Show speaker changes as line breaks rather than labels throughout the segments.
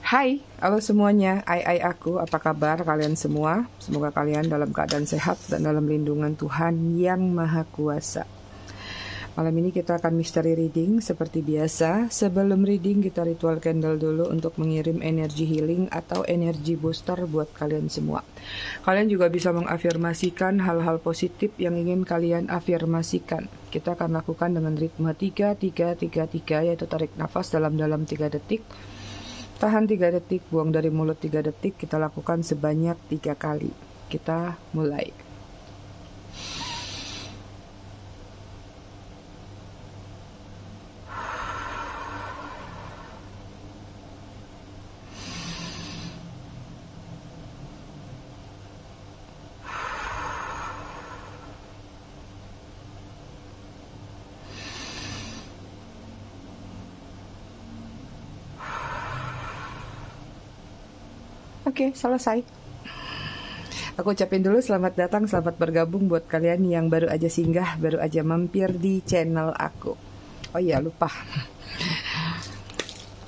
Hai, halo semuanya. Aku, apa kabar kalian semua? Semoga kalian dalam keadaan sehat dan dalam lindungan Tuhan yang Maha Kuasa. Malam ini kita akan misteri reading seperti biasa. Sebelum reading kita ritual candle dulu untuk mengirim energi healing atau energi booster buat kalian semua. Kalian juga bisa mengafirmasikan hal-hal positif yang ingin kalian afirmasikan. Kita akan lakukan dengan ritme 3-3-3-3, yaitu tarik nafas dalam-dalam 3 detik. Tahan 3 detik, buang dari mulut 3 detik. Kita lakukan sebanyak 3 kali. Kita mulai. Oke, selesai. Aku ucapin dulu selamat datang, selamat bergabung buat kalian yang baru aja singgah, baru aja mampir di channel aku. Oh iya, lupa.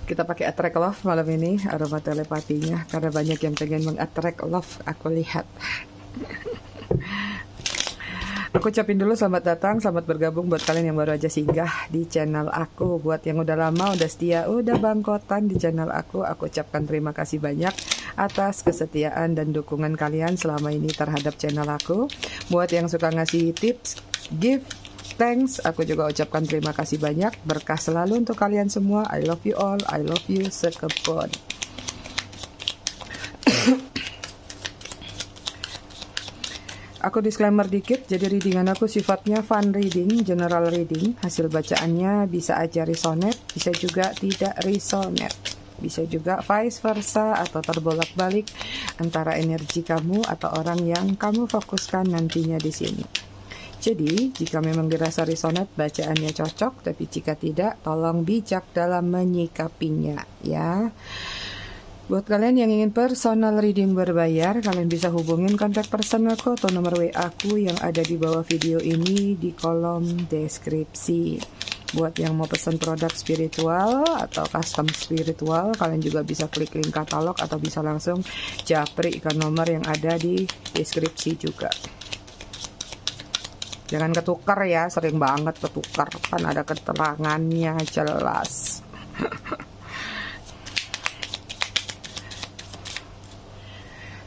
Kita pakai attract love malam ini, aroma telepatinya, karena banyak yang pengen meng-attract love, aku lihat. Aku ucapin dulu selamat datang, selamat bergabung buat kalian yang baru aja singgah di channel aku. Buat yang udah lama, udah setia, udah bangkotan di channel aku ucapkan terima kasih banyak atas kesetiaan dan dukungan kalian selama ini terhadap channel aku. Buat yang suka ngasih tips, give, thanks, aku juga ucapkan terima kasih banyak. Berkah selalu untuk kalian semua. I love you all, I love you sekepon. Aku disclaimer dikit, jadi readingan aku sifatnya fun reading, general reading. Hasil bacaannya bisa aja resonate, bisa juga tidak resonate. Bisa juga vice versa atau terbolak-balik antara energi kamu atau orang yang kamu fokuskan nantinya di sini. Jadi, jika memang dirasa resonate, bacaannya cocok, tapi jika tidak, tolong bijak dalam menyikapinya, ya. Buat kalian yang ingin personal reading berbayar, kalian bisa hubungin kontak personalku atau nomor WA aku yang ada di bawah video ini di kolom deskripsi. Buat yang mau pesan produk spiritual atau custom spiritual, kalian juga bisa klik link katalog atau bisa langsung japri ke nomor yang ada di deskripsi juga. Jangan ketukar ya, sering banget ketukar, kan ada keterangannya jelas.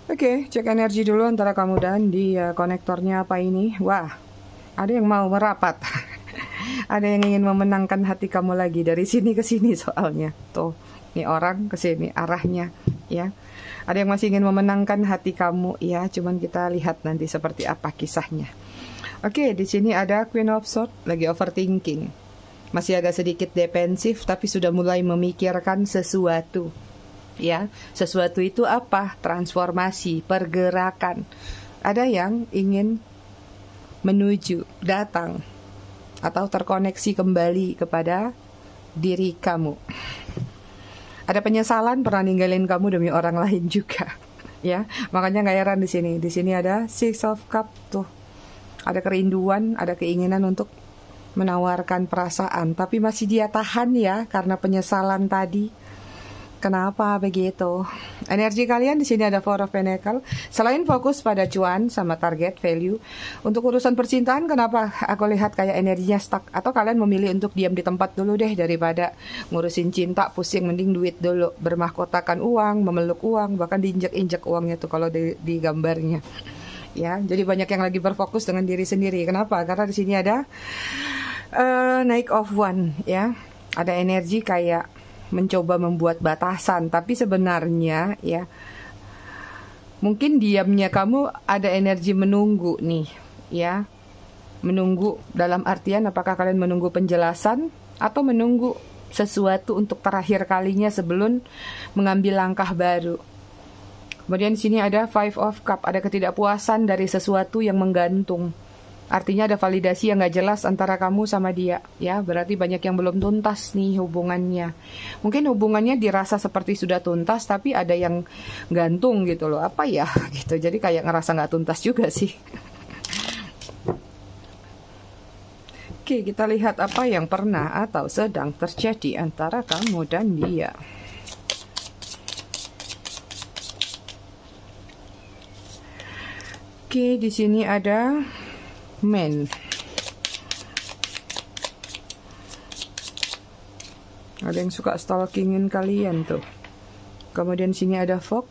Oke, cek energi dulu antara kamu dan dia. Konektornya apa ini? Wah, ada yang mau merapat. Ada yang ingin memenangkan hati kamu lagi dari sini ke sini soalnya. Tuh, ini orang ke sini arahnya, ya. Ada yang masih ingin memenangkan hati kamu, ya. Cuman kita lihat nanti seperti apa kisahnya. Oke, di sini ada Queen of Swords lagi overthinking. Masih agak sedikit defensif tapi sudah mulai memikirkan sesuatu. Ya, sesuatu itu apa? Transformasi, pergerakan. Ada yang ingin menuju, datang, atau terkoneksi kembali kepada diri kamu. Ada penyesalan pernah ninggalin kamu demi orang lain juga. Ya, makanya nggak heran di sini. Di sini ada Six of Cups tuh. Ada kerinduan, ada keinginan untuk menawarkan perasaan, tapi masih dia tahan ya karena penyesalan tadi. Kenapa begitu? Energi kalian di sini ada Four of Pentacles. Selain fokus pada cuan sama target value, untuk urusan percintaan kenapa aku lihat kayak energinya stuck? Atau kalian memilih untuk diam di tempat dulu deh daripada ngurusin cinta, pusing, mending duit dulu. Bermahkotakan uang, memeluk uang, bahkan diinjak-injak uangnya tuh kalau di gambarnya. Ya, jadi banyak yang lagi berfokus dengan diri sendiri. Kenapa? Karena di sini ada Knight of Wands, ya. Ada energi kayak mencoba membuat batasan, tapi sebenarnya ya mungkin diamnya kamu ada energi menunggu nih, ya. Menunggu dalam artian apakah kalian menunggu penjelasan atau menunggu sesuatu untuk terakhir kalinya sebelum mengambil langkah baru. Kemudian di sini ada Five of Cups, ada ketidakpuasan dari sesuatu yang menggantung. Artinya ada validasi yang gak jelas antara kamu sama dia, ya. Berarti banyak yang belum tuntas nih hubungannya. Mungkin hubungannya dirasa seperti sudah tuntas, tapi ada yang gantung gitu loh. Apa ya gitu, jadi kayak ngerasa gak tuntas juga sih. Oke, kita lihat apa yang pernah atau sedang terjadi antara kamu dan dia. Oke, di sini ada man. Ada yang suka stalkingin kalian tuh. Kemudian sini ada fog.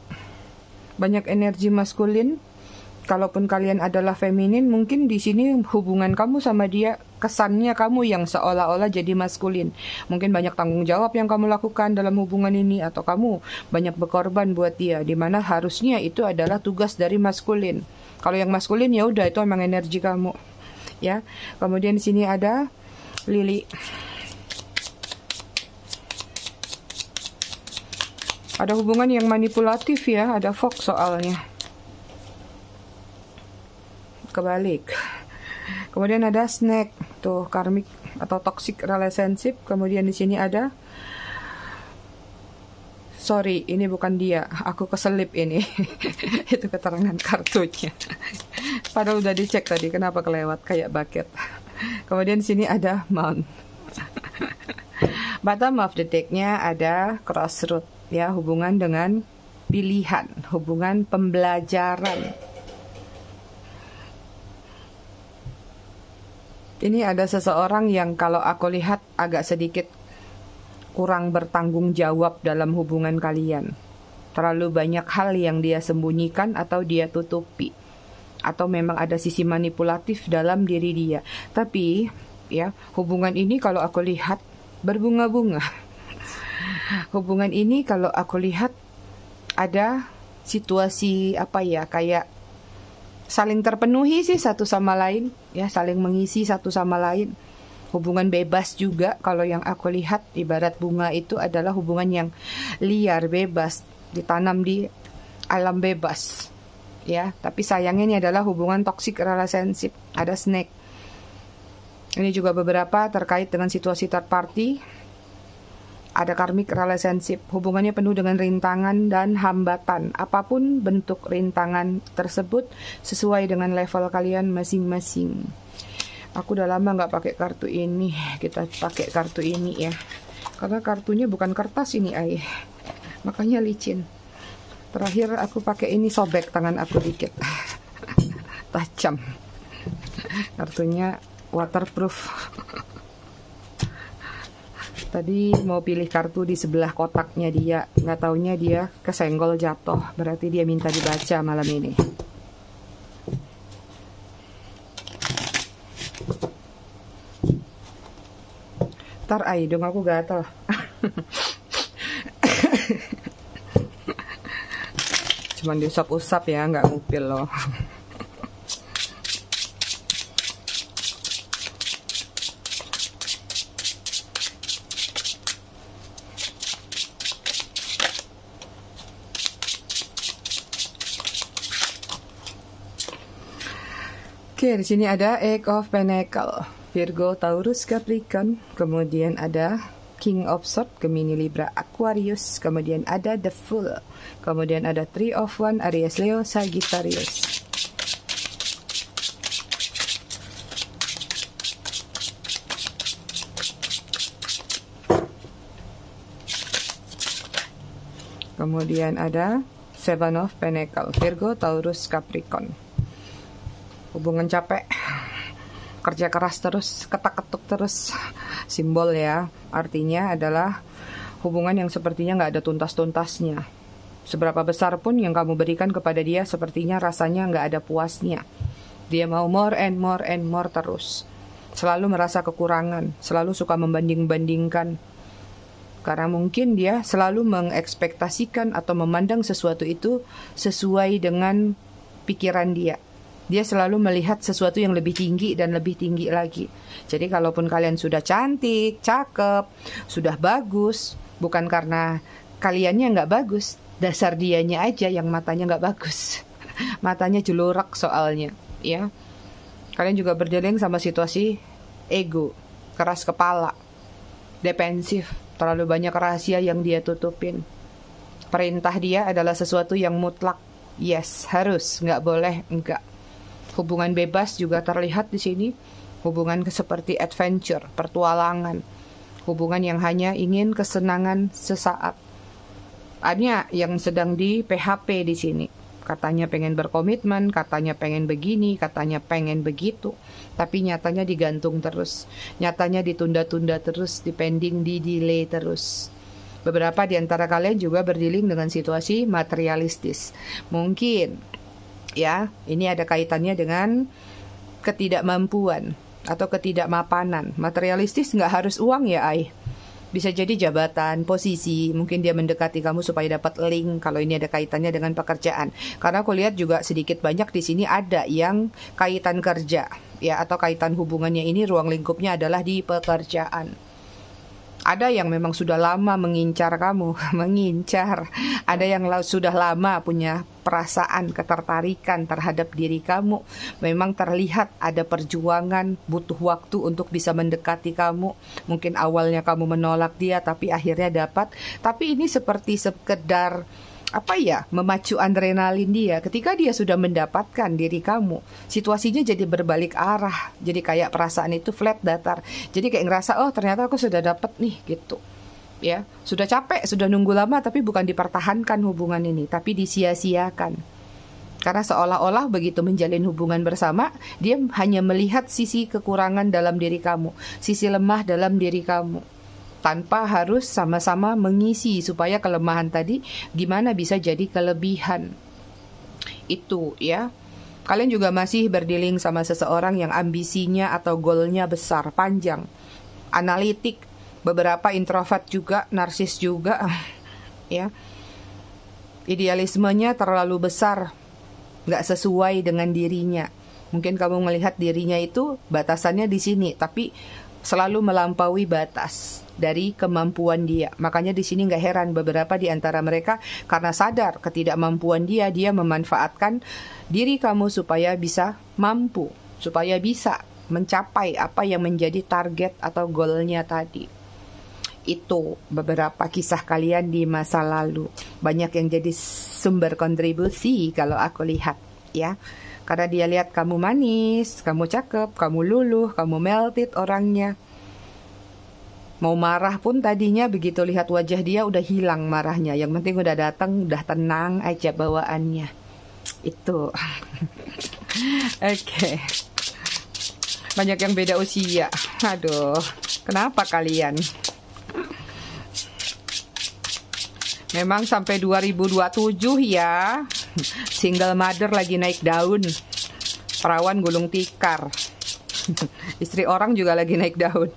Banyak energi maskulin. Kalaupun kalian adalah feminin, mungkin di sini hubungan kamu sama dia kesannya kamu yang seolah-olah jadi maskulin. Mungkin banyak tanggung jawab yang kamu lakukan dalam hubungan ini, atau kamu banyak berkorban buat dia, dimana harusnya itu adalah tugas dari maskulin. Kalau yang maskulin ya udah, itu emang energi kamu, ya. Kemudian di sini ada lili. Ada hubungan yang manipulatif ya, ada fog soalnya. Kebalik. Kemudian ada snake, tuh karmic atau toxic relationship. Kemudian di sini ada, sorry, ini bukan dia, aku keselip ini. Itu keterangan kartunya. Padahal udah dicek tadi, kenapa kelewat kayak bucket. Kemudian di sini ada mount. Bottom of the deck-nya ada crossroad, ya, hubungan dengan pilihan, hubungan pembelajaran. Ini ada seseorang yang kalau aku lihat agak sedikit kurang bertanggung jawab dalam hubungan kalian. Terlalu banyak hal yang dia sembunyikan atau dia tutupi. Atau memang ada sisi manipulatif dalam diri dia. Tapi ya, hubungan ini kalau aku lihat berbunga-bunga. Hubungan ini kalau aku lihat ada situasi apa ya, kayak saling terpenuhi sih satu sama lain, ya, saling mengisi satu sama lain. Hubungan bebas juga kalau yang aku lihat, ibarat bunga itu adalah hubungan yang liar, bebas, ditanam di alam bebas, ya. Tapi sayangnya ini adalah hubungan toxic relationship, ada snake. Ini juga beberapa terkait dengan situasi third party. Ada karmic relationship, hubungannya penuh dengan rintangan dan hambatan. Apapun bentuk rintangan tersebut sesuai dengan level kalian masing-masing. Aku udah lama nggak pakai kartu ini, kita pakai kartu ini ya. Karena kartunya bukan kertas ini, makanya licin. Terakhir aku pakai ini, sobek tangan aku dikit. Tajam. Kartunya waterproof. Tadi mau pilih kartu di sebelah kotaknya dia, nggak taunya dia kesenggol jatuh. Berarti dia minta dibaca malam ini. Ntar dong aku gatel. Cuman diusap-usap ya, nggak ngupil loh. Oke, di sini ada Eight of Pentacles, Virgo, Taurus, Capricorn. Kemudian ada King of Swords, Gemini, Libra, Aquarius. Kemudian ada The Fool. Kemudian ada Three of Wands, Aries, Leo, Sagittarius. Kemudian ada Seven of Pentacles, Virgo, Taurus, Capricorn. Hubungan capek, kerja keras terus, ketak-ketuk terus, simbol ya. Artinya adalah hubungan yang sepertinya nggak ada tuntas-tuntasnya. Seberapa besar pun yang kamu berikan kepada dia, sepertinya rasanya nggak ada puasnya. Dia mau more and more and more terus. Selalu merasa kekurangan, selalu suka membanding-bandingkan. Karena mungkin dia selalu mengekspektasikan atau memandang sesuatu itu sesuai dengan pikiran dia. Dia selalu melihat sesuatu yang lebih tinggi dan lebih tinggi lagi. Jadi kalaupun kalian sudah cantik, cakep, sudah bagus, bukan karena kaliannya nggak bagus, dasar dianya aja yang matanya nggak bagus. Matanya jelurak soalnya, ya. Kalian juga berdeleng sama situasi ego, keras kepala, defensif, terlalu banyak rahasia yang dia tutupin. Perintah dia adalah sesuatu yang mutlak, yes, harus, nggak boleh, enggak. Hubungan bebas juga terlihat di sini. Hubungan seperti adventure, pertualangan. Hubungan yang hanya ingin kesenangan sesaat. Ada yang sedang di PHP di sini. Katanya pengen berkomitmen, katanya pengen begini, katanya pengen begitu. Tapi nyatanya digantung terus. Nyatanya ditunda-tunda terus, dipending, di-delay terus. Beberapa di antara kalian juga berdealing dengan situasi materialistis. Mungkin, ya, ini ada kaitannya dengan ketidakmampuan atau ketidakmapanan. Materialistis nggak harus uang ya, Ai. Bisa jadi jabatan, posisi, mungkin dia mendekati kamu supaya dapat link kalau ini ada kaitannya dengan pekerjaan. Karena aku lihat juga sedikit banyak di sini ada yang kaitan kerja, ya, atau kaitan hubungannya ini ruang lingkupnya adalah di pekerjaan. Ada yang memang sudah lama mengincar kamu, mengincar. Ada yang sudah lama punya perasaan ketertarikan terhadap diri kamu. Memang terlihat ada perjuangan, butuh waktu untuk bisa mendekati kamu. Mungkin awalnya kamu menolak dia, tapi akhirnya dapat. Tapi ini seperti sekedar memacu adrenalin dia. Ketika dia sudah mendapatkan diri kamu, situasinya jadi berbalik arah. Jadi kayak perasaan itu flat, datar. Jadi kayak ngerasa, oh ternyata aku sudah dapat nih, gitu. Ya, sudah capek, sudah nunggu lama, tapi bukan dipertahankan hubungan ini, tapi disia-siakan. Karena seolah-olah begitu menjalin hubungan bersama, dia hanya melihat sisi kekurangan dalam diri kamu, sisi lemah dalam diri kamu. Tanpa harus sama-sama mengisi supaya kelemahan tadi gimana bisa jadi kelebihan. Itu ya. Kalian juga masih berdealing sama seseorang yang ambisinya atau goalnya besar, panjang, analitik, beberapa introvert juga, narsis juga, ya. Idealismenya terlalu besar, nggak sesuai dengan dirinya. Mungkin kamu melihat dirinya itu batasannya di sini, tapi selalu melampaui batas dari kemampuan dia. Makanya di sini nggak heran beberapa di antara mereka karena sadar ketidakmampuan dia memanfaatkan diri kamu supaya bisa mampu, supaya bisa mencapai apa yang menjadi target atau goalnya tadi. Itu beberapa kisah kalian di masa lalu. Banyak yang jadi sumber kontribusi kalau aku lihat, ya. Karena dia lihat kamu manis, kamu cakep, kamu luluh, kamu melted orangnya. Mau marah pun tadinya begitu lihat wajah dia udah hilang marahnya. Yang penting udah datang, udah tenang aja bawaannya. Itu. Oke. Banyak yang beda usia. Aduh, kenapa kalian? Memang sampai 2027 ya. Single mother lagi naik daun. Perawan gulung tikar. Istri orang juga lagi naik daun.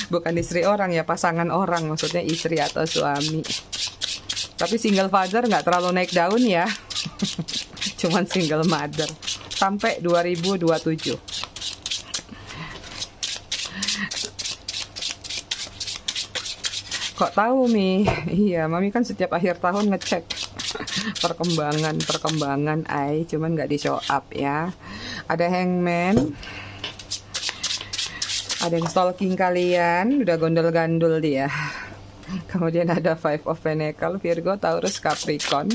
Bukan istri orang ya, pasangan orang, maksudnya istri atau suami. Tapi single father nggak terlalu naik daun ya. Cuman single mother sampai 2027. Kok tahu Mi? Iya, Mami kan setiap akhir tahun ngecek perkembangan cuman nggak di show up ya. Ada hangman, ada yang stalking kalian, udah gondol-gandul dia. Kemudian ada Five of Pentacles, Virgo, Taurus, Capricorn.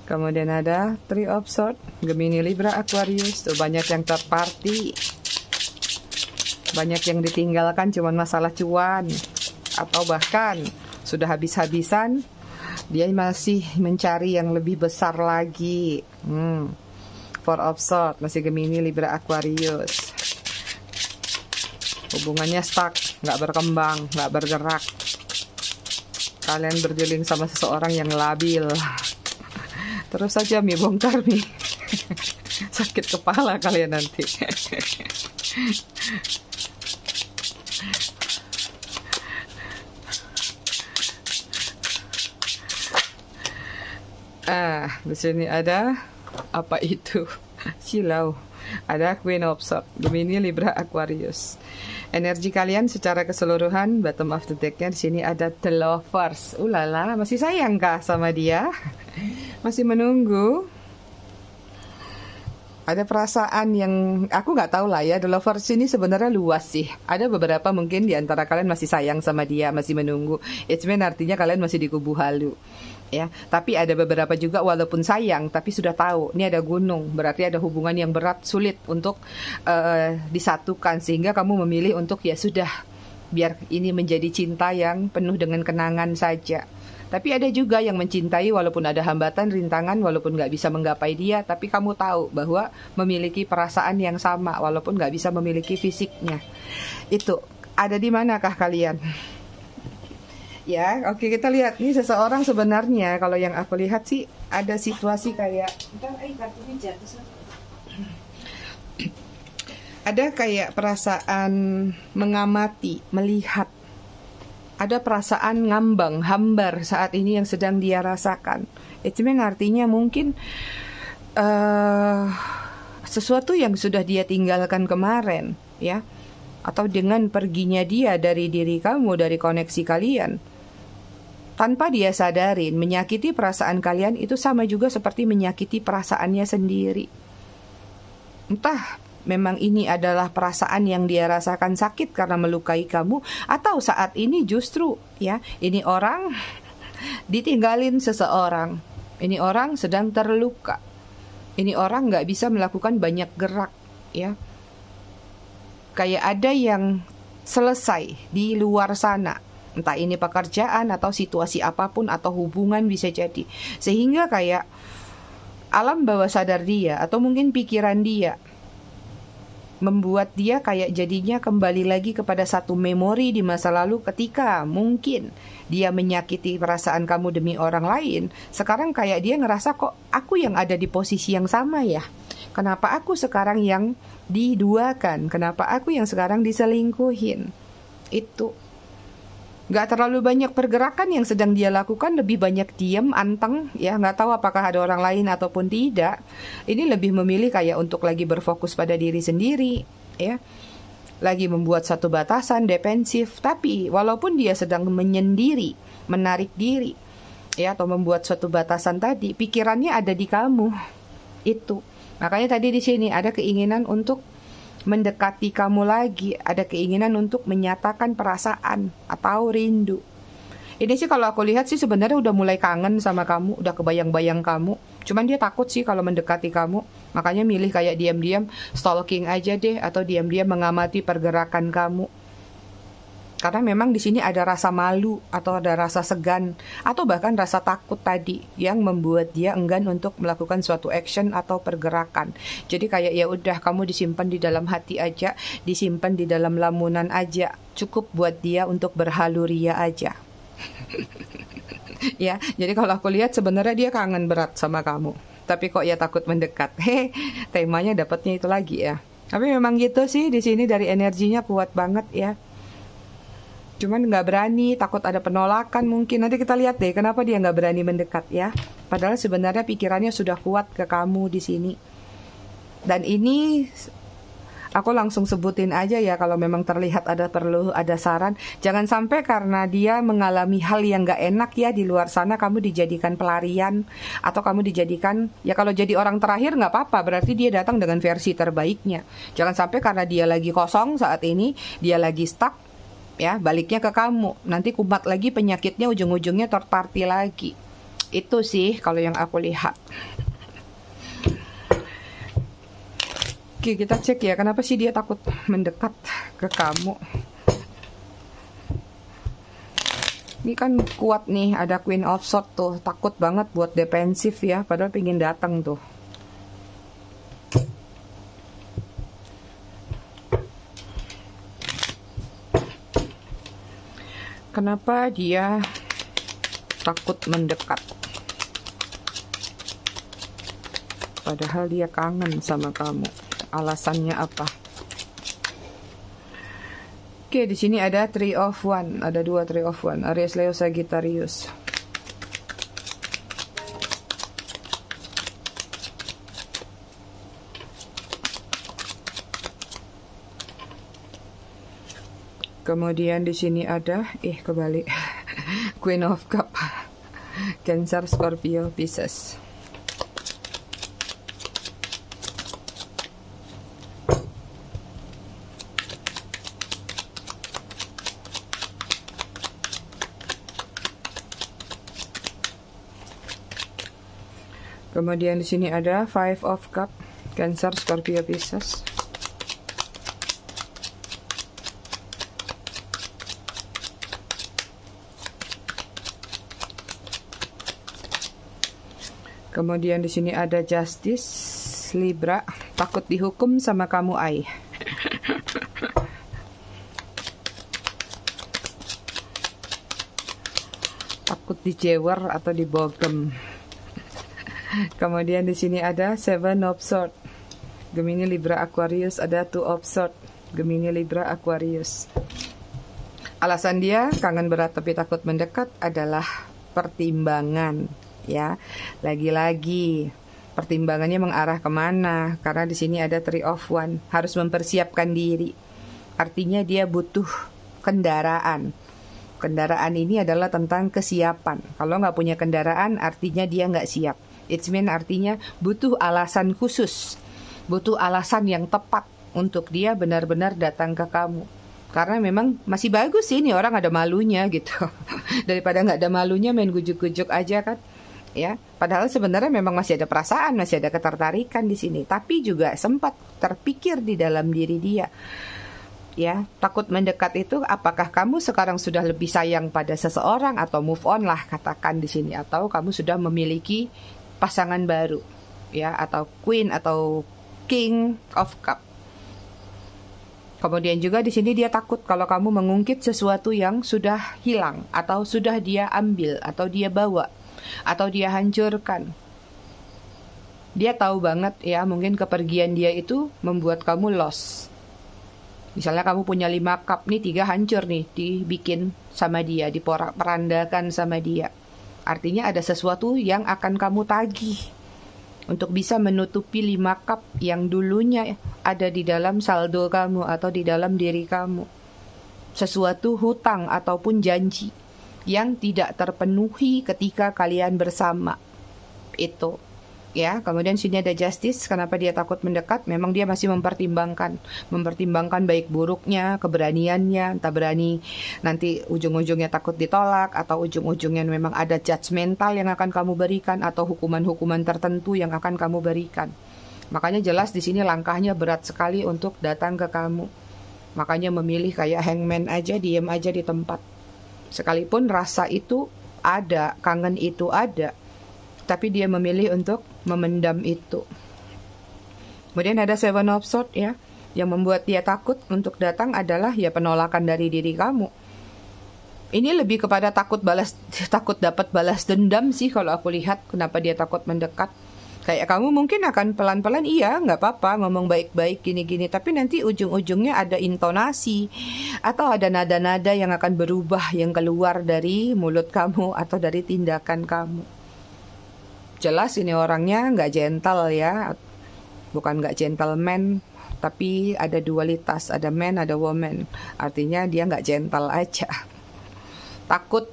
Kemudian ada Three of Swords, Gemini, Libra, Aquarius. Tuh banyak yang third party, banyak yang ditinggalkan cuman masalah cuan, atau bahkan sudah habis-habisan, dia masih mencari yang lebih besar lagi. Four of Swords, masih Gemini, Libra, Aquarius. Hubungannya stuck, nggak berkembang, nggak bergerak. Kalian berdealing sama seseorang yang labil. Terus saja Mi, bongkar Mi. Sakit kepala kalian nanti. Di sini ada apa itu? Silau. Ada Queen of Swords, Gemini, Libra, Aquarius. Energi kalian secara keseluruhan, bottom of the deck-nya di sini ada The Lovers. Ulala, masih sayang kah sama dia? Masih menunggu? Ada perasaan yang aku nggak tahu lah ya. The Lovers ini sebenarnya luas sih. Ada beberapa mungkin di antara kalian masih sayang sama dia, masih menunggu. It's mean artinya kalian masih di kubu halu. Ya, tapi ada beberapa juga walaupun sayang tapi sudah tahu ini ada gunung, berarti ada hubungan yang berat, sulit untuk disatukan, sehingga kamu memilih untuk ya sudah biar ini menjadi cinta yang penuh dengan kenangan saja. Tapi ada juga yang mencintai walaupun ada hambatan, rintangan, walaupun nggak bisa menggapai dia, tapi kamu tahu bahwa memiliki perasaan yang sama walaupun nggak bisa memiliki fisiknya. Itu ada di manakah kalian? Ya, oke, kita lihat nih seseorang sebenarnya. Kalau yang aku lihat sih ada situasi kayak ada kayak perasaan mengamati, melihat. Ada perasaan ngambang, hambar saat ini yang sedang dia rasakan. Itu artinya mungkin sesuatu yang sudah dia tinggalkan kemarin, ya, atau dengan perginya dia dari diri kamu, dari koneksi kalian, tanpa dia sadarin, menyakiti perasaan kalian itu sama juga seperti menyakiti perasaannya sendiri. Entah memang ini adalah perasaan yang dia rasakan sakit karena melukai kamu, atau saat ini justru ya, ini orang ditinggalin seseorang, ini orang sedang terluka, ini orang nggak bisa melakukan banyak gerak, ya, kayak ada yang selesai di luar sana, entah ini pekerjaan atau situasi apapun atau hubungan bisa jadi, sehingga kayak alam bawah sadar dia atau mungkin pikiran dia membuat dia kayak jadinya kembali lagi kepada satu memori di masa lalu ketika mungkin dia menyakiti perasaan kamu demi orang lain. Sekarang kayak dia ngerasa, kok aku yang ada di posisi yang sama ya? Kenapa aku sekarang yang diduakan? Kenapa aku yang sekarang diselingkuhin? Itu nggak terlalu banyak pergerakan yang sedang dia lakukan, lebih banyak diam, anteng, ya, nggak tahu apakah ada orang lain ataupun tidak. Ini lebih memilih kayak untuk lagi berfokus pada diri sendiri, ya, lagi membuat satu batasan defensif. Tapi walaupun dia sedang menyendiri, menarik diri, ya, atau membuat suatu batasan tadi, pikirannya ada di kamu. Itu makanya tadi di sini ada keinginan untuk mendekati kamu lagi, ada keinginan untuk menyatakan perasaan atau rindu. Ini sih kalau aku lihat sih sebenarnya udah mulai kangen sama kamu, udah kebayang-bayang kamu. Cuman dia takut sih kalau mendekati kamu, makanya milih kayak diam-diam stalking aja deh, atau diam-diam mengamati pergerakan kamu. Karena memang di sini ada rasa malu atau ada rasa segan atau bahkan rasa takut tadi yang membuat dia enggan untuk melakukan suatu action atau pergerakan. Jadi kayak ya udah, kamu disimpan di dalam hati aja, disimpan di dalam lamunan aja. Cukup buat dia untuk berhaluria aja. Ya, jadi kalau aku lihat sebenarnya dia kangen berat sama kamu. Tapi kok ya takut mendekat. Temanya dapatnya itu lagi ya. Tapi memang gitu sih di sini, dari energinya kuat banget ya. Cuman nggak berani, takut ada penolakan mungkin. Nanti kita lihat deh kenapa dia nggak berani mendekat ya. Padahal sebenarnya pikirannya sudah kuat ke kamu di sini. Dan ini aku langsung sebutin aja ya, kalau memang terlihat perlu ada saran. Jangan sampai karena dia mengalami hal yang nggak enak ya di luar sana, kamu dijadikan pelarian. Atau kamu dijadikan, ya kalau jadi orang terakhir nggak apa-apa, berarti dia datang dengan versi terbaiknya. Jangan sampai karena dia lagi kosong saat ini, dia lagi stuck, ya, baliknya ke kamu. Nanti kumat lagi penyakitnya, ujung-ujungnya third party lagi. Itu sih kalau yang aku lihat. Oke, kita cek ya, kenapa sih dia takut mendekat ke kamu. Ini kan kuat nih, ada Queen of Swords tuh, takut banget buat defensif ya, padahal pengen datang tuh. Kenapa dia takut mendekat? Padahal dia kangen sama kamu. Alasannya apa? Oke, di sini ada Three of Wands, ada dua Three of Wands, Aries, Leo, Sagittarius. Kemudian di sini ada kebalik. Queen of Cup. Cancer, Scorpio, Pisces. Kemudian di sini ada Five of Cup, Cancer, Scorpio, Pisces. Kemudian di sini ada Justice, Libra, takut dihukum sama kamu, Ai. Takut dijewer atau dibogem. Kemudian di sini ada Seven of Swords, Gemini, Libra, Aquarius, ada Two of Swords, Gemini, Libra, Aquarius. Alasan dia kangen berat tapi takut mendekat adalah pertimbangan, ya. Lagi-lagi pertimbangannya mengarah kemana? Karena di sini ada Three of Wands, harus mempersiapkan diri. Artinya dia butuh kendaraan. Kendaraan ini adalah tentang kesiapan. Kalau nggak punya kendaraan, artinya dia nggak siap. It's mean artinya butuh alasan khusus, butuh alasan yang tepat untuk dia benar-benar datang ke kamu. Karena memang masih bagus sih ini orang ada malunya gitu. Daripada nggak ada malunya main gujuk-gujuk aja kan. Ya, padahal sebenarnya memang masih ada perasaan, masih ada ketertarikan di sini. Tapi juga sempat terpikir di dalam diri dia. Ya, takut mendekat itu apakah kamu sekarang sudah lebih sayang pada seseorang atau move on lah katakan di sini, atau kamu sudah memiliki pasangan baru, ya, atau Queen atau King of Cup. Kemudian juga di sini dia takut kalau kamu mengungkit sesuatu yang sudah hilang atau sudah dia ambil atau dia bawa atau dia hancurkan. Dia tahu banget ya, mungkin kepergian dia itu membuat kamu lost. Misalnya kamu punya 5 cup nih, 3 hancur nih, dibikin sama dia, diporak-perandakan sama dia. Artinya ada sesuatu yang akan kamu tagih untuk bisa menutupi 5 cup yang dulunya ada di dalam saldo kamu atau di dalam diri kamu. Sesuatu hutang ataupun janji yang tidak terpenuhi ketika kalian bersama. Itu. Ya, kemudian sini ada Justice. Kenapa dia takut mendekat? Memang dia masih mempertimbangkan baik buruknya, keberaniannya, entah berani nanti ujung-ujungnya takut ditolak atau ujung-ujungnya memang ada judgmental yang akan kamu berikan atau hukuman-hukuman tertentu yang akan kamu berikan. Makanya jelas di sini langkahnya berat sekali untuk datang ke kamu. Makanya memilih kayak hangman aja, diem aja di tempat. Sekalipun rasa itu ada, kangen itu ada, tapi dia memilih untuk memendam itu. Kemudian ada Seven of Swords ya, yang membuat dia takut untuk datang adalah ya penolakan dari diri kamu. Ini lebih kepada takut dapat balas dendam sih kalau aku lihat. Kenapa dia takut mendekat? Kayak kamu mungkin akan pelan-pelan, iya nggak apa-apa ngomong baik-baik gini-gini, tapi nanti ujung-ujungnya ada intonasi atau ada nada-nada yang akan berubah yang keluar dari mulut kamu atau dari tindakan kamu. Jelas ini orangnya nggak gentle ya, bukan nggak gentleman, tapi ada dualitas, ada man, ada woman. Artinya dia nggak gentle aja. Takut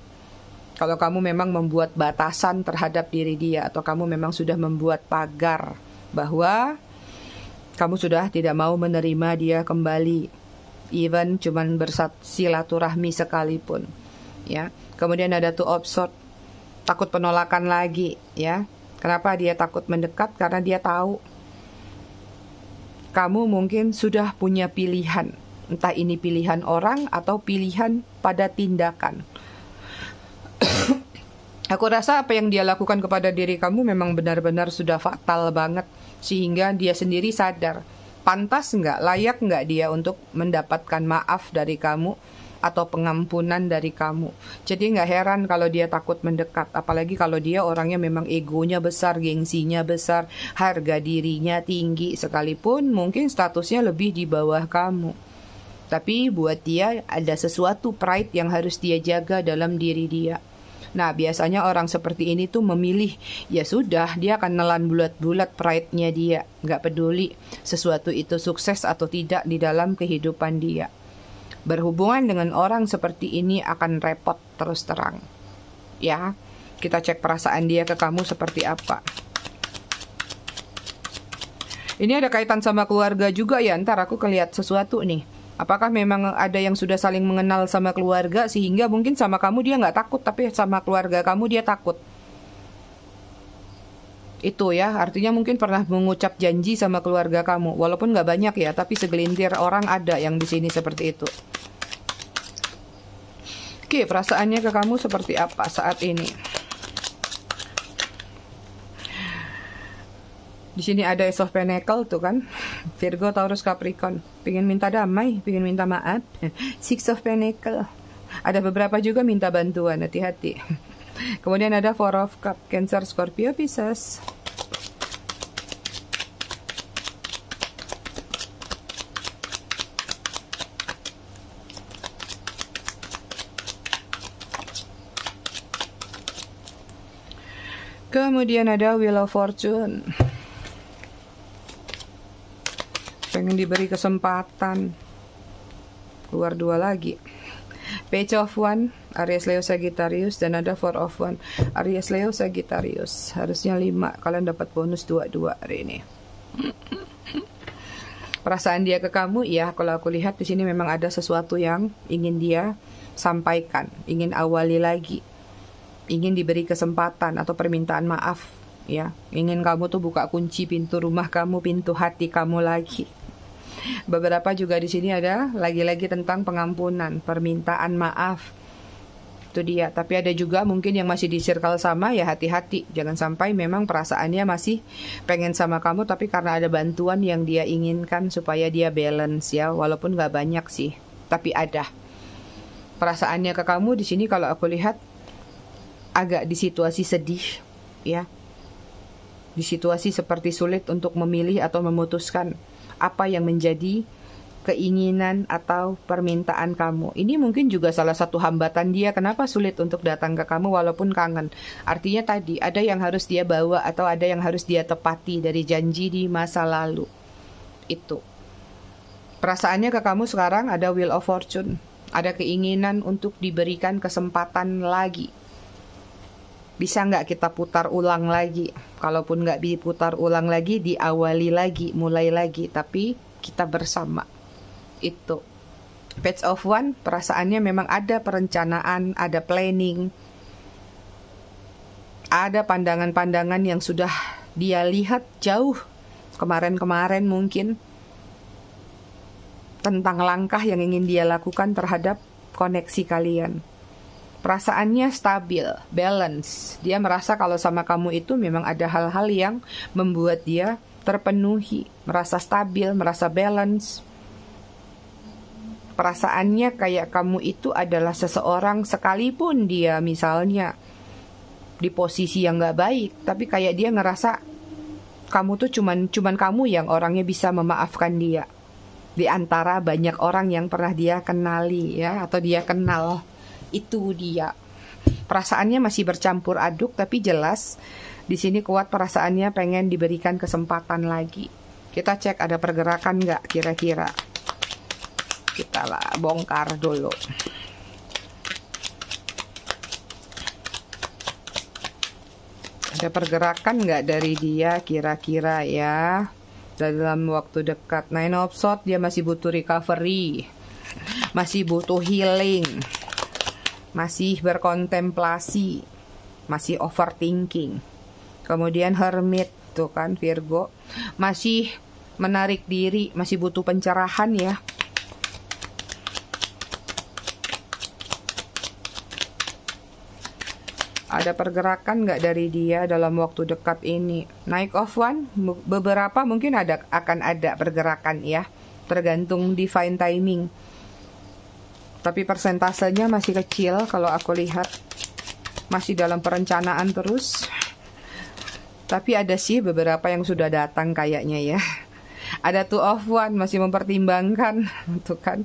kalau kamu memang membuat batasan terhadap diri dia, atau kamu memang sudah membuat pagar bahwa kamu sudah tidak mau menerima dia kembali, even cuman bersilaturahmi sekalipun. Ya, kemudian ada Two of Swords, takut penolakan lagi ya. Kenapa dia takut mendekat? Karena dia tahu kamu mungkin sudah punya pilihan. Entah ini pilihan orang atau pilihan pada tindakan. Aku rasa apa yang dia lakukan kepada diri kamu memang benar-benar sudah fatal banget. Sehingga dia sendiri sadar. Pantas nggak, layak nggak dia untuk mendapatkan maaf dari kamu atau pengampunan dari kamu. Jadi nggak heran kalau dia takut mendekat. Apalagi kalau dia orangnya memang egonya besar, gengsinya besar, harga dirinya tinggi, sekalipun mungkin statusnya lebih di bawah kamu. Tapi buat dia ada sesuatu pride yang harus dia jaga dalam diri dia. Nah biasanya orang seperti ini tuh memilih, ya sudah dia akan nelan bulat-bulat pride-nya dia. Nggak peduli sesuatu itu sukses atau tidak di dalam kehidupan dia. Berhubungan dengan orang seperti ini akan repot terus terang. Ya, kita cek perasaan dia ke kamu seperti apa. Ini ada kaitan sama keluarga juga ya, ntar aku kelihat sesuatu nih. Apakah memang ada yang sudah saling mengenal sama keluarga sehingga mungkin sama kamu dia nggak takut, tapi sama keluarga kamu dia takut. Itu ya, artinya mungkin pernah mengucap janji sama keluarga kamu. Walaupun nggak banyak ya, tapi segelintir orang ada yang di sini seperti itu. Oke, perasaannya ke kamu seperti apa saat ini? Di sini ada Ace of Pentacle tuh kan. Virgo, Taurus, Capricorn. Pengen minta damai, pengen minta maaf. Six of Pentacle. Ada beberapa juga minta bantuan, hati-hati. Kemudian ada Four of Cup, Cancer, Scorpio, Pisces. Kemudian ada Wheel of Fortune. Pengen diberi kesempatan. Keluar 2 lagi. Page of One, Aries, Leo, Sagittarius. Dan ada Four of One, Aries, Leo, Sagittarius. Harusnya 5. Kalian dapat bonus 2-2 hari ini. Perasaan dia ke kamu, ya kalau aku lihat di sini memang ada sesuatu yang ingin dia sampaikan. Ingin awali lagi. Ingin diberi kesempatan atau permintaan maaf, ya. Ingin kamu tuh buka kunci pintu rumah kamu, pintu hati kamu lagi. Beberapa juga di sini ada lagi-lagi tentang pengampunan, permintaan maaf. Itu dia. Tapi ada juga mungkin yang masih di circle sama, ya hati-hati. Jangan sampai memang perasaannya masih pengen sama kamu, tapi karena ada bantuan yang dia inginkan supaya dia balance, ya. Walaupun gak banyak sih, tapi ada. Perasaannya ke kamu di sini kalau aku lihat agak di situasi sedih, ya. Di situasi seperti sulit untuk memilih atau memutuskan apa yang menjadi keinginan atau permintaan kamu. Ini mungkin juga salah satu hambatan dia kenapa sulit untuk datang ke kamu walaupun kangen. Artinya tadi ada yang harus dia bawa atau ada yang harus dia tepati dari janji di masa lalu. Itu. Perasaannya ke kamu sekarang ada Wheel of Fortune. Ada keinginan untuk diberikan kesempatan lagi. Bisa nggak kita putar ulang lagi? Kalaupun nggak diputar ulang lagi, diawali lagi, mulai lagi. Tapi kita bersama. Itu. Page of One, perasaannya memang ada perencanaan, ada planning. Ada pandangan-pandangan yang sudah dia lihat jauh. Kemarin-kemarin mungkin. Tentang langkah yang ingin dia lakukan terhadap koneksi kalian. Perasaannya stabil, balance. Dia merasa kalau sama kamu itu memang ada hal-hal yang membuat dia terpenuhi, merasa stabil, merasa balance. Perasaannya kayak kamu itu adalah seseorang sekalipun dia misalnya di posisi yang gak baik, tapi kayak dia ngerasa kamu tuh cuman kamu yang orangnya bisa memaafkan dia. Di antara banyak orang yang pernah dia kenali, ya, atau dia kenal. Itu dia. Perasaannya masih bercampur aduk, tapi jelas di sini kuat perasaannya pengen diberikan kesempatan lagi. Kita cek ada pergerakan nggak kira-kira. Kita lah bongkar dulu. Ada pergerakan nggak dari dia kira-kira, ya, dalam waktu dekat. Nine of Swords, dia masih butuh recovery, masih butuh healing, masih berkontemplasi, masih overthinking. Kemudian Hermit, tuh kan Virgo, masih menarik diri, masih butuh pencerahan, ya. Ada pergerakan nggak dari dia dalam waktu dekat ini? Knight of One, beberapa mungkin akan ada pergerakan, ya, tergantung divine timing. Tapi persentasenya masih kecil kalau aku lihat. Masih dalam perencanaan terus. Tapi ada sih beberapa yang sudah datang kayaknya, ya. Ada Two of One, masih mempertimbangkan. Tuh kan.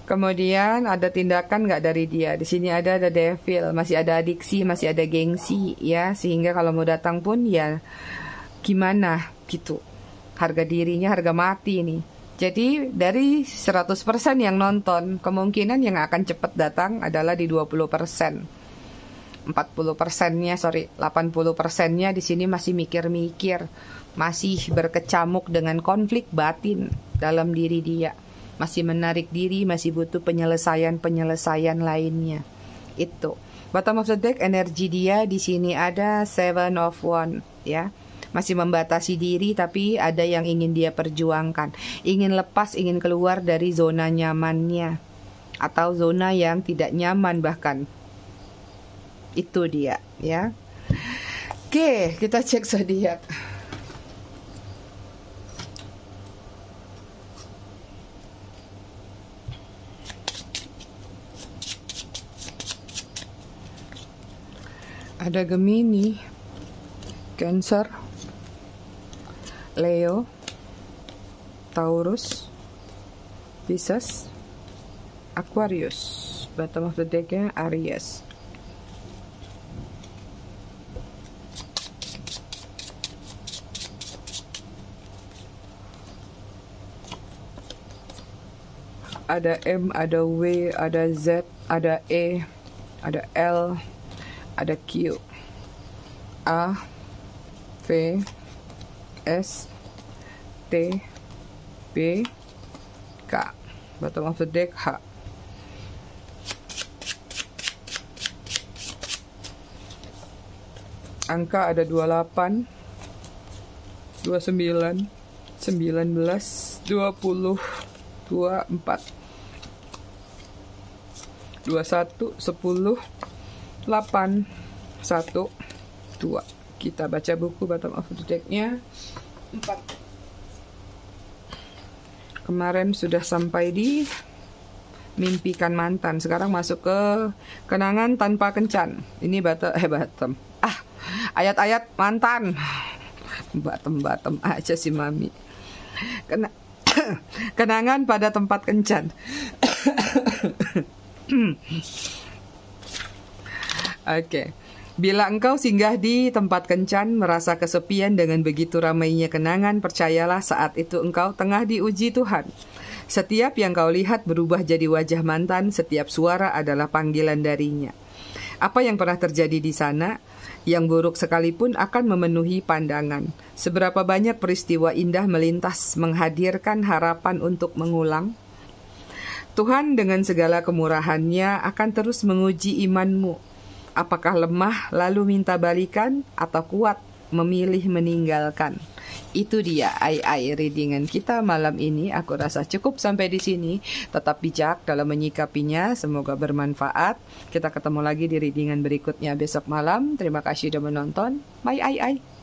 Kemudian ada tindakan nggak dari dia? Di sini ada The Devil, masih ada adiksi, masih ada gengsi, ya. Sehingga kalau mau datang pun, ya gimana gitu. Harga dirinya harga mati nih. Jadi dari 100% yang nonton, kemungkinan yang akan cepat datang adalah di 20%. 80%-nya, 80%-nya di sini masih mikir-mikir, masih berkecamuk dengan konflik batin dalam diri dia. Masih menarik diri, masih butuh penyelesaian lainnya. Itu. Bottom of the deck, energi dia di sini ada Seven of Wands, ya. Masih membatasi diri, tapi ada yang ingin dia perjuangkan. Ingin lepas, ingin keluar dari zona nyamannya. Atau zona yang tidak nyaman bahkan. Itu dia ya. Oke, kita cek zodiak. Ada Gemini, Cancer, Leo, Taurus, Pisces, Aquarius. Bottom of the deck-nya Aries. Ada M, ada W, ada Z, ada E, ada L, ada Q, A, V, S, T, B, K. Bottom of the deck H. Angka ada 28, 29, 19, 20, 24, 21, 10, 8, 1, 2. Kita baca buku bottom of the deck-nya 4. Kemarin sudah sampai di mimpikan mantan. Sekarang masuk ke kenangan tanpa kencan. Ini bottom. Ayat-ayat mantan. Bottom aja si Mami. Kenangan pada tempat kencan. Oke. Bila engkau singgah di tempat kencan, merasa kesepian dengan begitu ramainya kenangan, percayalah saat itu engkau tengah diuji Tuhan. Setiap yang kau lihat berubah jadi wajah mantan, setiap suara adalah panggilan darinya. Apa yang pernah terjadi di sana, yang buruk sekalipun akan memenuhi pandangan. Seberapa banyak peristiwa indah melintas menghadirkan harapan untuk mengulang. Tuhan dengan segala kemurahannya akan terus menguji imanmu. Apakah lemah lalu minta balikan atau kuat memilih meninggalkan? Itu dia readingan kita malam ini. Aku rasa cukup sampai di sini. Tetap bijak dalam menyikapinya. Semoga bermanfaat. Kita ketemu lagi di readingan berikutnya besok malam. Terima kasih sudah menonton. Bye.